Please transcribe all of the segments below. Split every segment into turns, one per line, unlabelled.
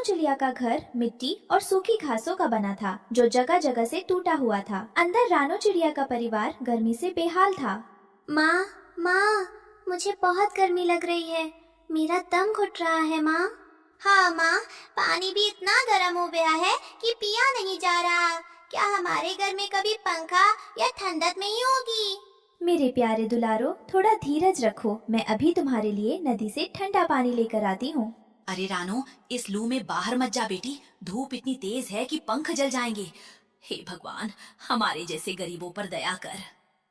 चिड़िया का घर मिट्टी और सूखी घासों का बना था, जो जगह जगह से टूटा हुआ था। अंदर रानो चिड़िया का परिवार गर्मी से बेहाल था।
माँ, माँ, मुझे बहुत गर्मी लग रही है। मेरा दम घुट रहा है माँ। हाँ माँ, पानी भी इतना गर्म हो गया है कि पिया नहीं जा रहा। क्या हमारे घर में कभी पंखा या ठंडक नहीं होगी?
मेरे प्यारे दुलारो, थोड़ा धीरज रखो। मैं अभी तुम्हारे लिए नदी से ठंडा पानी लेकर आती हूँ।
अरे रानो, इस लू में बाहर मत जा बेटी। धूप इतनी तेज है कि पंख जल जाएंगे। हे भगवान, हमारे जैसे गरीबों पर दया कर।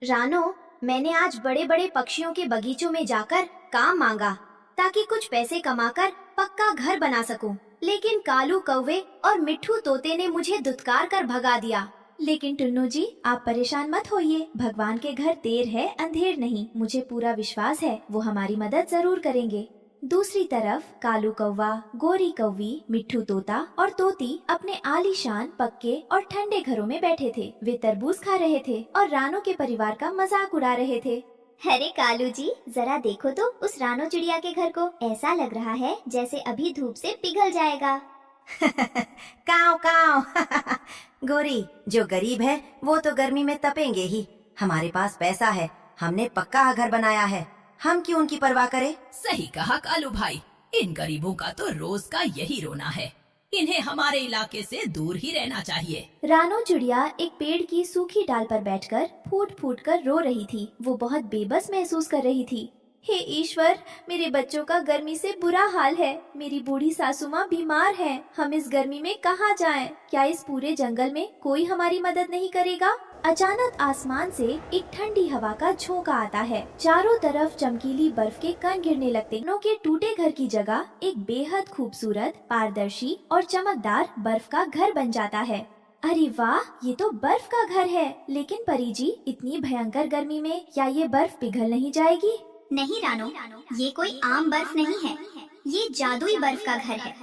रानो, मैंने आज बड़े बड़े पक्षियों के बगीचों में जाकर काम मांगा ताकि कुछ पैसे कमाकर पक्का घर बना सकूं। लेकिन कालू कौवे और मिट्ठू तोते ने मुझे धुतकार कर भगा दिया।
लेकिन टुन्नू जी, आप परेशान मत होइए। भगवान के घर देर है अंधेर नहीं। मुझे पूरा विश्वास है वो हमारी मदद जरूर करेंगे। दूसरी तरफ कालू कौवा, गोरी कौवी, मिट्ठू तोता और तोती अपने आलीशान पक्के और ठंडे घरों में बैठे थे। वे तरबूज खा रहे थे और रानो के परिवार का मजाक उड़ा रहे थे।
अरे कालू जी, जरा देखो तो उस रानो चिड़िया के घर को। ऐसा लग रहा है जैसे अभी धूप से पिघल जाएगा।
काव काव। गोरी, जो गरीब है वो तो गर्मी में तपेंगे ही। हमारे पास पैसा है, हमने पक्का घर बनाया है। हम क्यों उनकी परवाह करें?
सही कहा कालू भाई, इन गरीबों का तो रोज का यही रोना है। इन्हें हमारे इलाके से दूर ही रहना चाहिए।
रानो चिड़िया एक पेड़ की सूखी डाल पर बैठकर फूट फूट कर रो रही थी। वो बहुत बेबस महसूस कर रही थी। हे ईश्वर, मेरे बच्चों का गर्मी से बुरा हाल है। मेरी बूढ़ी सासू माँ बीमार है। हम इस गर्मी में कहाँ जाएं? क्या इस पूरे जंगल में कोई हमारी मदद नहीं करेगा? अचानक आसमान से एक ठंडी हवा का झोंका आता है। चारों तरफ चमकीली बर्फ के कण गिरने लगते। नो के टूटे घर की जगह एक बेहद खूबसूरत, पारदर्शी और चमकदार बर्फ का घर बन जाता है। अरे वाह, ये तो बर्फ का घर है। लेकिन परी जी, इतनी भयंकर गर्मी में क्या ये बर्फ पिघल नहीं जाएगी?
नहीं रानो, ये कोई आम बर्फ नहीं है। ये जादुई बर्फ का घर है।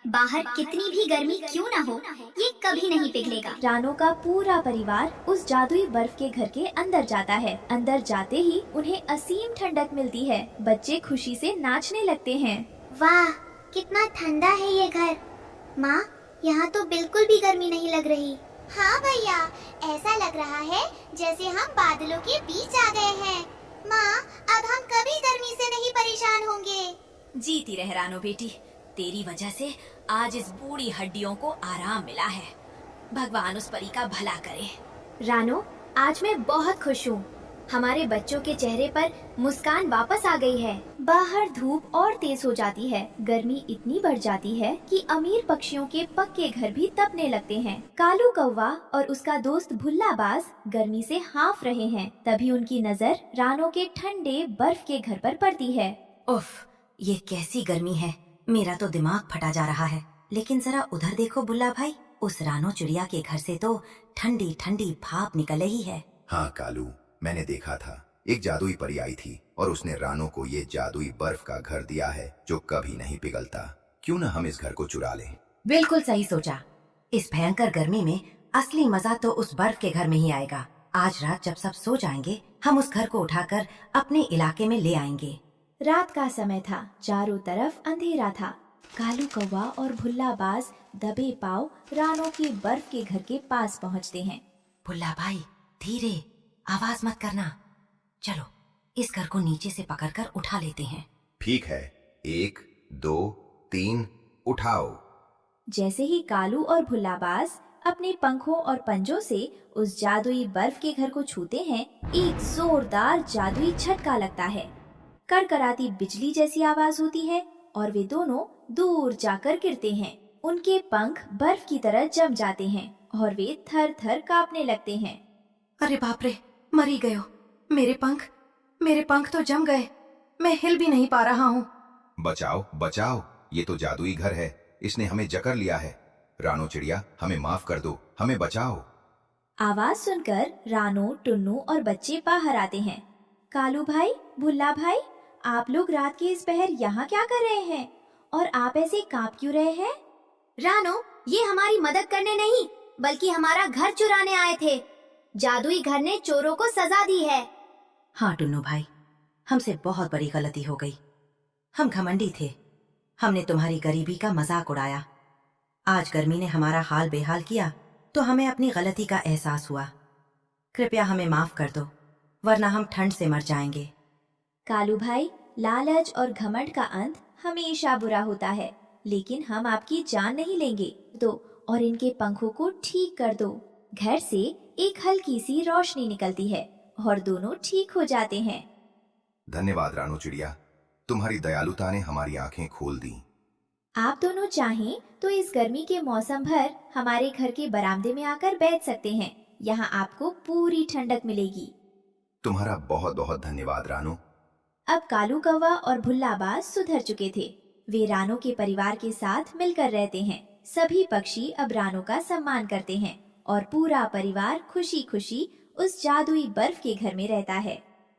बाहर कितनी भी गर्मी क्यों ना हो, ये कभी नहीं पिघलेगा।
रानो का पूरा परिवार उस जादुई बर्फ के घर के अंदर जाता है। अंदर जाते ही उन्हें असीम ठंडक मिलती है। बच्चे खुशी से नाचने लगते हैं।
वाह, कितना ठंडा है ये घर। माँ, यहाँ तो बिल्कुल भी गर्मी नहीं लग रही। हाँ भैया, ऐसा लग रहा है जैसे हम बादलों के बीच आ गए हैं। माँ, अब हम कभी गर्मी से नहीं परेशान होंगे।
जीती रह रानो बेटी, तेरी वजह से आज इस बूढ़ी हड्डियों को आराम मिला है। भगवान उस परी का भला करे।
रानो, आज मैं बहुत खुश हूँ। हमारे बच्चों के चेहरे पर मुस्कान वापस आ गई है।
बाहर धूप और तेज हो जाती है। गर्मी इतनी बढ़ जाती है कि अमीर पक्षियों के पक्के घर भी तपने लगते हैं। कालू कौवा और उसका दोस्त भुल्लाबाज गर्मी से हाँफ रहे हैं। तभी उनकी नजर रानो के ठंडे बर्फ के घर पर पड़ती है।
उफ, ये कैसी गर्मी है। मेरा तो दिमाग फटा जा रहा है। लेकिन जरा उधर देखो बुल्ला भाई, उस रानो चिड़िया के घर से तो ठंडी ठंडी भाप निकल रही है।
हाँ कालू, मैंने देखा था। एक जादुई परी आई थी और उसने रानो को ये जादुई बर्फ का घर दिया है जो कभी नहीं पिघलता। क्यों न हम इस घर को चुरा लें?
बिल्कुल सही सोचा। इस भयंकर गर्मी में असली मजा तो उस बर्फ के घर में ही आएगा। आज रात जब सब सो जाएंगे, हम उस घर को उठाकर अपने इलाके में ले आएंगे।
रात का समय था। चारों तरफ अंधेरा था। कालू कौवा और भुल्लाबाज दबे पांव रानो के बर्फ के घर के पास पहुँचते हैं।
भुल्ला भाई, धीरे, आवाज मत करना। चलो, इस घर को नीचे से पकड़कर उठा लेते हैं।
ठीक है, 1, 2, 3, उठाओ।
जैसे ही कालू और भुल्लाबाज अपने पंखों और पंजों से उस जादुई बर्फ के घर को छूते हैं, एक जोरदार जादुई झटका लगता है। कड़कड़ाती बिजली जैसी आवाज होती है और वे दोनों दूर जाकर गिरते हैं। उनके पंख बर्फ की तरह जम जाते हैं और वे थर थर कांपने लगते हैं।
अरे बाप रे, मरी गयो। मेरे पंख तो जम गए। मैं हिल भी नहीं पा रहा हूँ।
बचाओ बचाओ, ये तो जादुई घर है। इसने हमें जकड़ लिया है। रानो चिड़िया, हमें माफ कर दो, हमें बचाओ।
आवाज सुनकर रानो, टुन्नू और बच्चे बाहर आते हैं। कालू भाई, भुल्ला भाई, आप लोग रात के इस पहर यहाँ क्या कर रहे हैं? और आप ऐसे कांप क्यों रहे हैं?
रानो, ये हमारी मदद करने नहीं बल्कि हमारा घर चुराने आए थे। जादुई घर ने चोरों को सजा दी है।
हाँ टुन्नू भाई, हमसे बहुत बड़ी गलती हो गई। हम घमंडी थे। हमने तुम्हारी गरीबी का मजाक उड़ाया। आज गर्मी ने हमारा हाल बेहाल किया तो हमें अपनी गलती का एहसास हुआ। कृपया हमें माफ कर दो, वरना हम ठंड से मर जाएंगे।
कालू भाई, लालच और घमंड का अंत हमेशा बुरा होता है, लेकिन हम आपकी जान नहीं लेंगे। दो और इनके पंखों को ठीक कर दो। घर से एक हल्की सी रोशनी निकलती है और दोनों ठीक हो जाते हैं।
धन्यवाद रानो चिड़िया, तुम्हारी दयालुता ने हमारी आंखें खोल दी।
आप दोनों चाहें तो इस गर्मी के मौसम भर हमारे घर के बरामदे में आकर बैठ सकते हैं। यहाँ आपको पूरी ठंडक मिलेगी।
तुम्हारा बहुत बहुत धन्यवाद रानो।
अब कालू कौवा और भुल्लाबाज सुधर चुके थे। वे रानो के परिवार के साथ मिलकर रहते हैं। सभी पक्षी अब रानो का सम्मान करते हैं और पूरा परिवार खुशी खुशी उस जादुई बर्फ के घर में रहता है।